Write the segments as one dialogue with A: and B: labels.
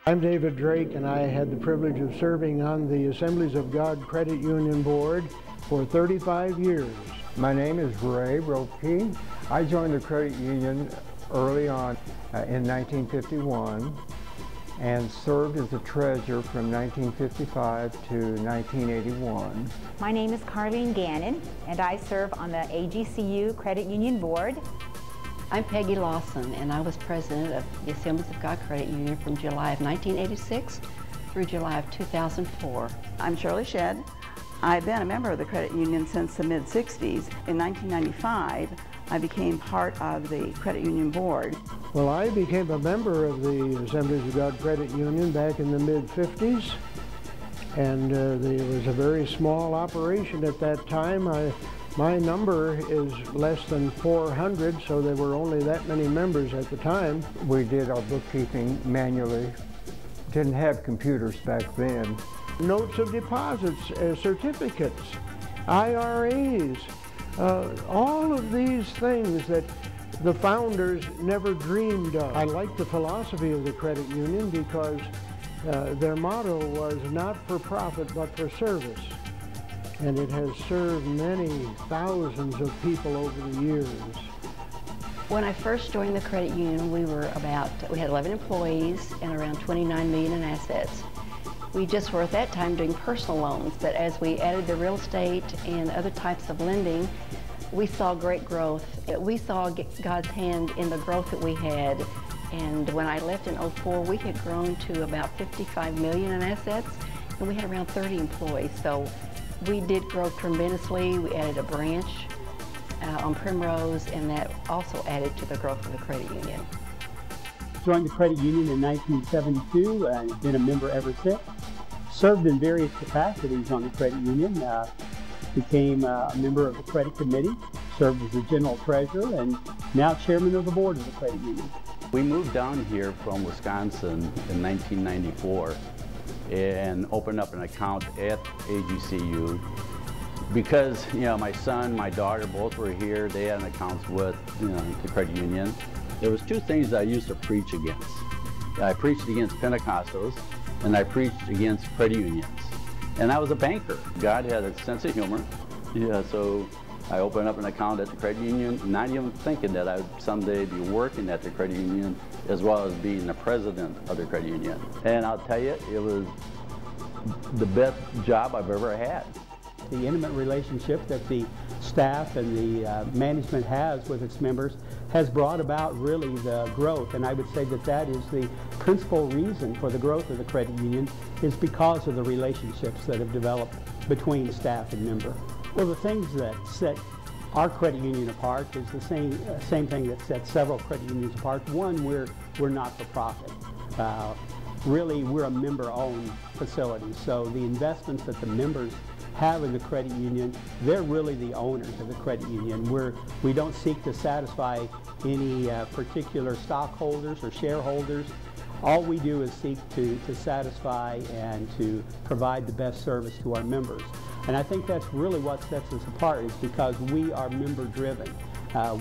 A: I'm David Drake, and I had the privilege of serving on the Assemblies of God Credit Union Board for 35 years.
B: My name is Ray Ropke. I joined the credit union early on in 1951 and served as a treasurer from 1955 to 1981.
C: My name is Carleen Gannon, and I serve on the AGCU Credit Union Board.
D: I'm Peggy Lawson, and I was president of the Assemblies of God Credit Union from July of 1986 through July of 2004.
E: I'm Shirley Shedd. I've been a member of the credit union since the mid-60s. In 1995, I became part of the credit union board.
A: Well, I became a member of the Assemblies of God Credit Union back in the mid-50s, and it was a very small operation at that time. My number is less than 400, so there were only that many members at the time.
B: We did our bookkeeping manually. Didn't have computers back then.
A: Notes of deposits, certificates, IRAs, all of these things that the founders never dreamed of. I like the philosophy of the credit union because their motto was not for profit but for service. And it has served many thousands of people over the years.
D: When I first joined the credit union, we had 11 employees and around $29 million in assets. We just were at that time doing personal loans, but as we added the real estate and other types of lending, we saw great growth. We saw God's hand in the growth that we had. And when I left in '04, we had grown to about $55 million in assets, and we had around 30 employees. So we did grow tremendously. We added a branch on Primrose, and that also added to the growth of the credit union.
F: Joined the credit union in 1972 and been a member ever since. Served in various capacities on the credit union. Became a member of the credit committee, served as the general treasurer, and now chairman of the board of the credit union.
G: We moved down here from Wisconsin in 1994 and opened up an account at AGCU because, my son, my daughter, both were here. They had accounts with, the credit union. There was two things that I used to preach against. I preached against Pentecostals, and I preached against credit unions. And I was a banker. God had a sense of humor. So I opened up an account at the credit union, not even thinking that I would someday be working at the credit union as well as being the president of the credit union. And I'll tell you, it was the best job I've ever had.
F: The intimate relationship that the staff and the management has with its members has brought about really the growth, and I would say that that is the principal reason for the growth of the credit union is because of the relationships that have developed between staff and member. Well, the things that set our credit union apart is the same thing that sets several credit unions apart. One, we're not for profit. Really, we're a member-owned facility, so the investments that the members have in the credit union, they're really the owners of the credit union. We don't seek to satisfy any particular stockholders or shareholders. All we do is seek to satisfy and to provide the best service to our members. And I think that's really what sets us apart, is because we are member-driven.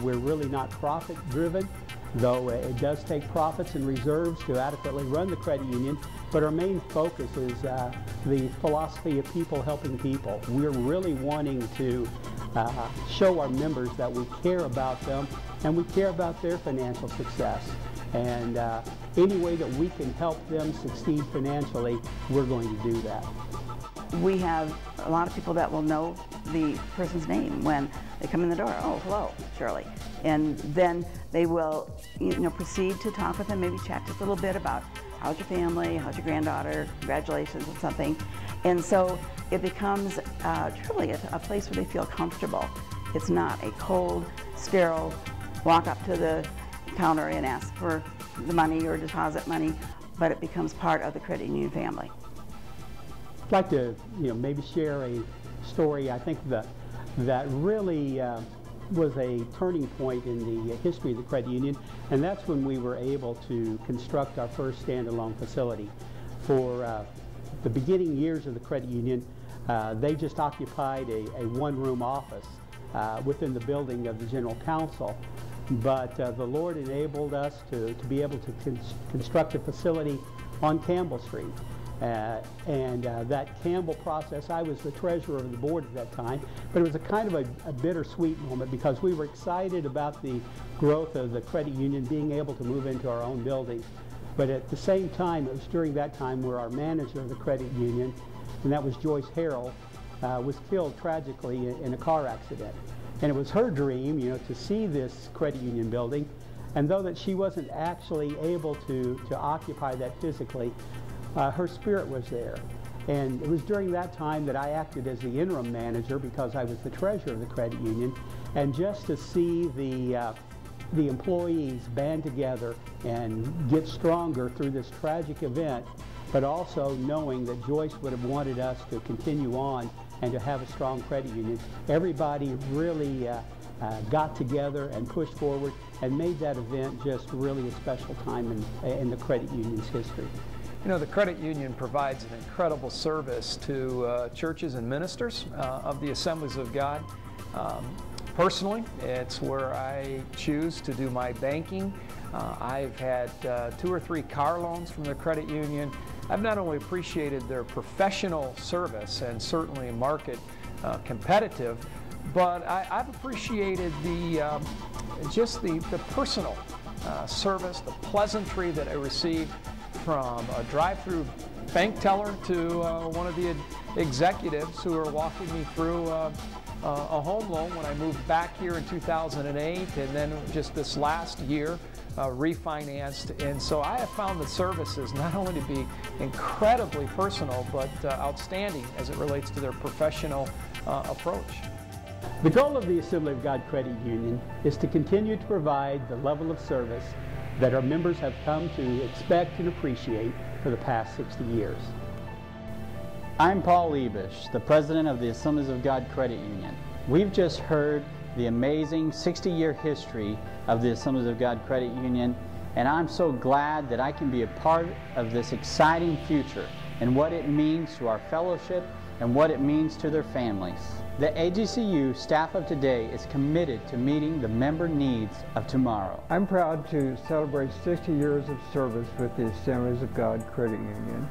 F: We're really not profit-driven, though it does take profits and reserves to adequately run the credit union, but our main focus is the philosophy of people helping people. We're really wanting to show our members that we care about them and we care about their financial success. And any way that we can help them succeed financially, we're going to do that.
E: We have a lot of people that will know the person's name when they come in the door. Oh, hello, Shirley. And then they will, proceed to talk with them, maybe chat just a little bit about how's your family, how's your granddaughter, congratulations or something. And so it becomes truly a place where they feel comfortable. It's not a cold, sterile, walk up to the counter and ask for the money or deposit money, but it becomes part of the credit union family.
F: I'd like to, maybe share a story I think that really was a turning point in the history of the credit union, and that's when we were able to construct our first standalone facility. For the beginning years of the credit union, they just occupied a one-room office within the building of the general counsel. But the Lord enabled us to be able to construct a facility on Campbell Street. That Campbell process, I was the treasurer of the board at that time, but it was a kind of a bittersweet moment because we were excited about the growth of the credit union, being able to move into our own building. But at the same time, it was during that time where our manager of the credit union, and that was Joyce Harrell, was killed tragically in a car accident. And it was her dream, you know, to see this credit union building. And though that she wasn't actually able to occupy that physically, her spirit was there. And it was during that time that I acted as the interim manager because I was the treasurer of the credit union. And just to see the employees band together and get stronger through this tragic event, but also knowing that Joyce would have wanted us to continue on and to have a strong credit union. Everybody really got together and pushed forward and made that event just really a special time in the credit union's history.
H: You know, the credit union provides an incredible service to churches and ministers of the Assemblies of God. Personally, it's where I choose to do my banking. I've had 2 or 3 car loans from the credit union. I've not only appreciated their professional service and certainly market competitive, but I've appreciated just the personal service, the pleasantry that I received from a drive-through bank teller to one of the executives who are walking me through a home loan when I moved back here in 2008, and then just this last year refinanced. And so I have found the services not only to be incredibly personal, but outstanding as it relates to their professional approach.
F: The goal of the Assembly of God Credit Union is to continue to provide the level of service that our members have come to expect and appreciate for the past 60 years.
I: I'm Paul Liebisch, the president of the Assemblies of God Credit Union. We've just heard the amazing 60-year history of the Assemblies of God Credit Union, and I'm so glad that I can be a part of this exciting future and what it means to our fellowship and what it means to their families. The AGCU staff of today is committed to meeting the member needs of tomorrow.
B: I'm proud to celebrate 60 years of service with the Assemblies of God Credit Union.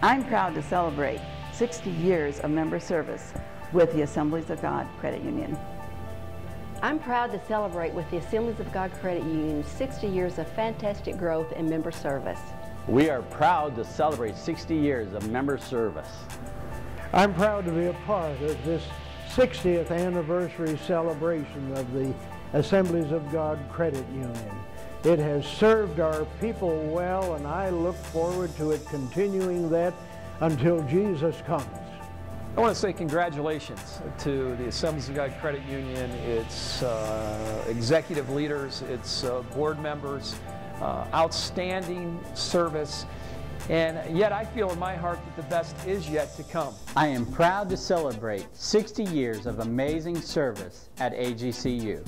E: I'm proud to celebrate 60 years of member service with the Assemblies of God Credit Union.
D: I'm proud to celebrate with the Assemblies of God Credit Union 60 years of fantastic growth and member service.
G: We are proud to celebrate 60 years of member service.
A: I'm proud to be a part of this 60th anniversary celebration of the Assemblies of God Credit Union. It has served our people well, and I look forward to it continuing that until Jesus comes.
H: I want to say congratulations to the Assemblies of God Credit Union, its executive leaders, its board members, outstanding service. And yet I feel in my heart that the best is yet to come.
I: I am proud to celebrate 60 years of amazing service at AGCU.